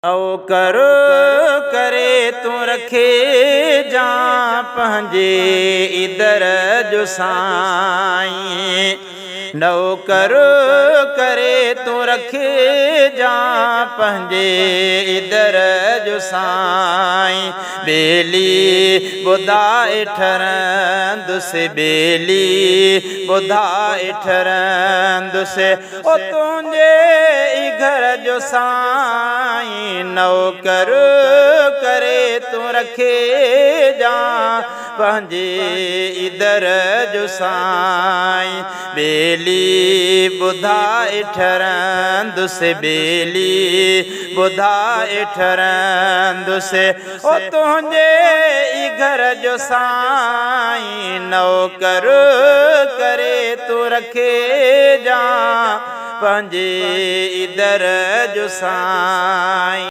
नौकर करे तू रखे जा पंहिंजे इधर जो साईं। नौकर करे तू रखे जा पंहिंजे इधर जो साईं। बेली ॿुधाए ठरंदुसि, बेली ॿुधाए ठरंदुसि ओ तुंहिंजे ई घर जो साईं। नौकर करे तू रखे जा पंहिंजे इधर जो साईं। बेली ॿुधाए ठरंदुसि, बेली ॿुधाए ठरंदुसि ओ तुंहिंजे ई घर जो साईं। नौकर करे तू रखे जा पंहिंजे इधर जो साईं।